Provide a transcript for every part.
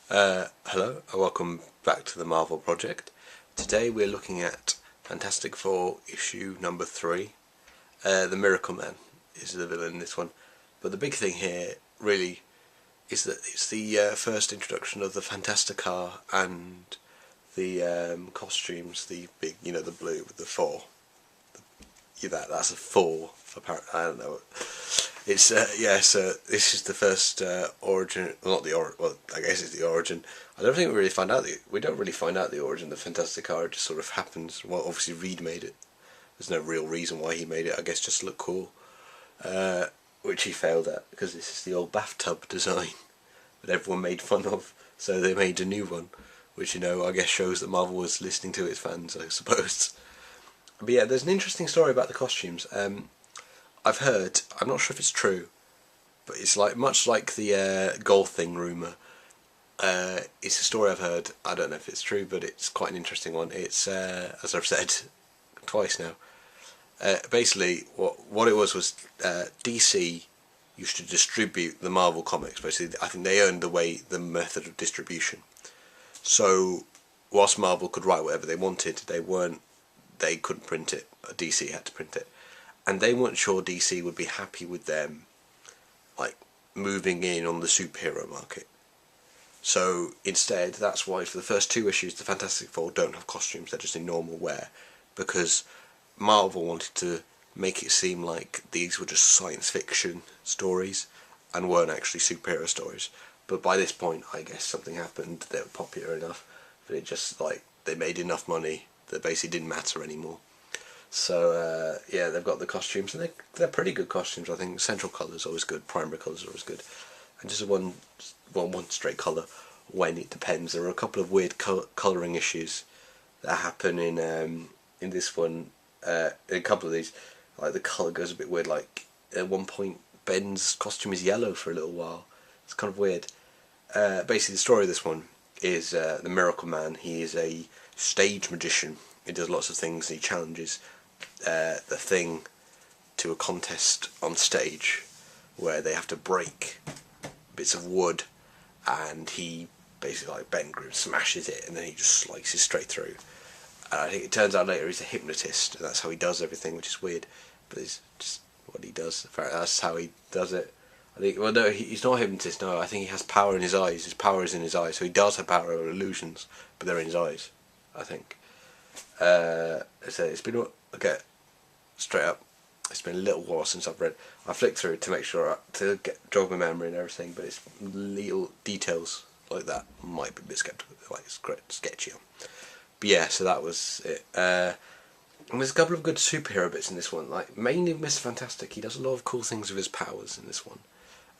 Hello and welcome back to the Marvel Project. Today we're looking at Fantastic Four issue number 3. The Miracle Man is the villain in this one. But the big thing here really is that it's the first introduction of the Fantasticar and the costumes, the big, the blue with the 4. That's a 4 for I don't know. It's so this is the first origin, well, not the origin. Well, I guess it's the origin. I don't think we really find out we don't really find out the origin of the Fantastic Car. It just sort of happens. Well, obviously Reed made it. There's no real reason why he made it. I guess just to look cool, which he failed at because this is the old bathtub design that everyone made fun of. So they made a new one, which I guess shows that Marvel was listening to its fans, I suppose. But yeah, there's an interesting story about the costumes. I've heard, I'm not sure if it's true, but it's much like the golf thing rumour. It's a story I've heard. I don't know if it's true, but it's quite an interesting one. It's as I've said twice now. Basically, what it was DC used to distribute the Marvel comics. Basically, I think they owned the method of distribution. So, whilst Marvel could write whatever they wanted, they couldn't print it. DC had to print it. And they weren't sure DC would be happy with them, moving in on the superhero market. So instead, that's why for the first 2 issues, the Fantastic Four don't have costumes; they're just in normal wear, because Marvel wanted to make it seem like these were just science fiction stories and weren't actually superhero stories. But by this point, I guess something happened. They were popular enough that it just they made enough money that basically didn't matter anymore. So they've got the costumes, and they're pretty good costumes. I think central colour's always good, primary colour's always good, and just one straight colour when it depends. There are a couple of weird colouring issues that happen in this one. In a couple of these, the colour goes a bit weird. At one point, Ben's costume is yellow for a little while. It's kind of weird. Basically, the story of this one is the Miracle Man. He is a stage magician. He does lots of things. He challenges the Thing to a contest on stage where they have to break bits of wood, and he basically, Ben Grimm, smashes it, and then he just slices straight through. And I think it turns out later he's a hypnotist, and that's how he does everything, which is weird, but it's just what he does. Apparently that's how he does it. I think, well, no, he's not a hypnotist. No, I think he has power in his eyes. His power is in his eyes, so he does have power over illusions, but they're in his eyes, I think. So it's been straight up. It's been a little while since I've read. I flicked through it to make sure to jog my memory and everything, but it's little details like that might be a bit sketchy. But yeah, so that was it. And there's a couple of good superhero bits in this one. Mainly Mr. Fantastic. He does a lot of cool things with his powers in this one.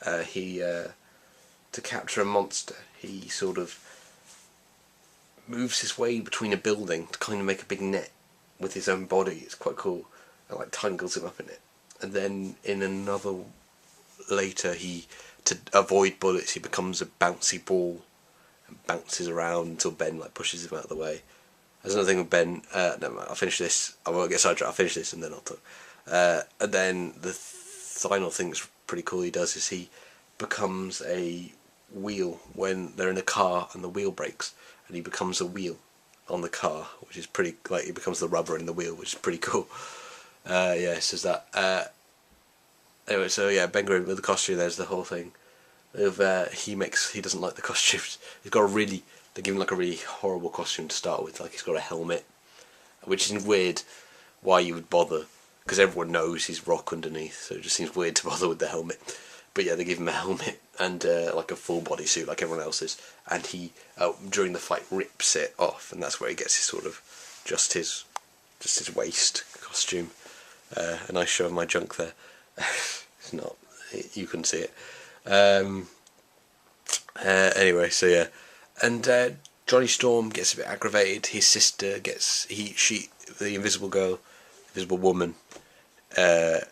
To capture a monster, he sort of moves his way between a building to kind of make a big net with his own body. It's quite cool, and tangles him up in it. And then in another later, to avoid bullets, he becomes a bouncy ball and bounces around until Ben pushes him out of the way. There's another thing with Ben. No, I'll finish this. I won't get sidetracked. I'll finish this and then I'll talk. And then the final thing that's pretty cool he does is he becomes a wheel when they're in a car and the wheel breaks, and he becomes a wheel on the car, which is pretty, he becomes the rubber in the wheel, which is pretty cool. It says that. Anyway, so yeah, Ben Grimm with the costume, there's the whole thing. He doesn't like the costumes. They give him a really horrible costume to start with, he's got a helmet, which is weird why you would bother, because everyone knows he's rock underneath, so it just seems weird to bother with the helmet. But yeah, they give him a helmet and a full body suit like everyone else's, and he during the fight rips it off, and that's where he gets his sort of just his waist costume. A nice show of my junk there. It's not, you couldn't see it. Anyway, so yeah, and Johnny Storm gets a bit aggravated. His sister the Invisible Woman. The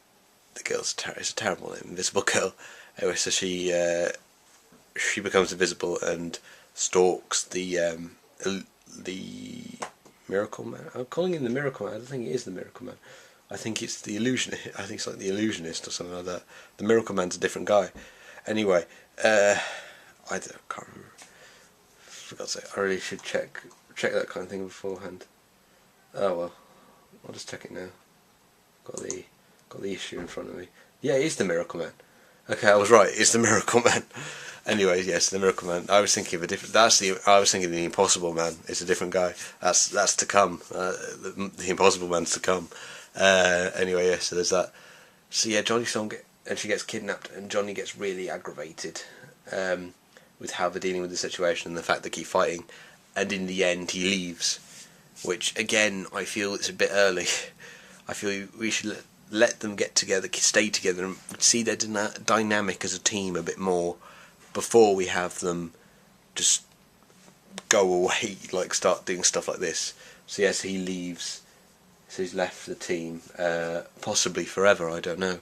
girl's it's a terrible name, Invisible Girl. Anyway, so she becomes invisible and stalks the Miracle Man. I'm calling him the Miracle Man. I don't think it is the Miracle Man. I think it's the Illusionist. I think it's the Illusionist or something like that. The Miracle Man's a different guy. Anyway, can't remember. for God's sake, I really should check that kind of thing beforehand. Oh well, I'll just check it now. Got the issue in front of me. Yeah, it is the Miracle Man. Okay, I was right. It's the Miracle Man. Anyway, yes, the Miracle Man. I was thinking of a different. I was thinking the Impossible Man. It's a different guy. That's to come. The Impossible Man's to come. Anyway, yeah. So there's that. So yeah, Johnny Storm she gets kidnapped, and Johnny gets really aggravated with how they're dealing with the situation and the fact they keep fighting. And in the end, he leaves. Which again, I feel it's a bit early. I feel we should let them get together, stay together, and see their dynamic as a team a bit more before we have them just go away, like start doing stuff like this. So yes, he leaves. So he's left the team, possibly forever. I don't know.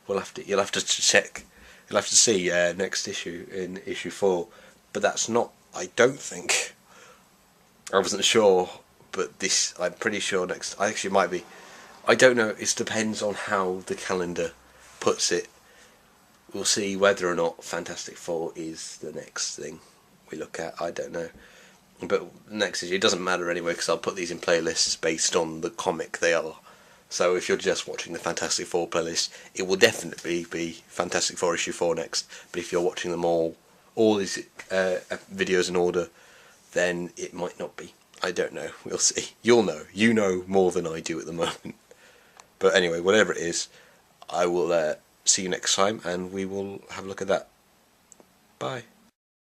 You'll have to check. You'll have to see next issue in issue 4. But that's not. I don't think. I wasn't sure, but this. I'm pretty sure next. I actually might be. I don't know. It depends on how the calendar puts it. We'll see whether or not Fantastic Four is the next thing we look at. I don't know. But next issue, it doesn't matter anyway, because I'll put these in playlists based on the comic they are. So if you're just watching the Fantastic Four playlist, it will definitely be Fantastic Four issue 4 next. But if you're watching them all these videos in order, then it might not be. I don't know. We'll see. You'll know. You know more than I do at the moment. But anyway, whatever it is, I will see you next time, and we will have a look at that. Bye.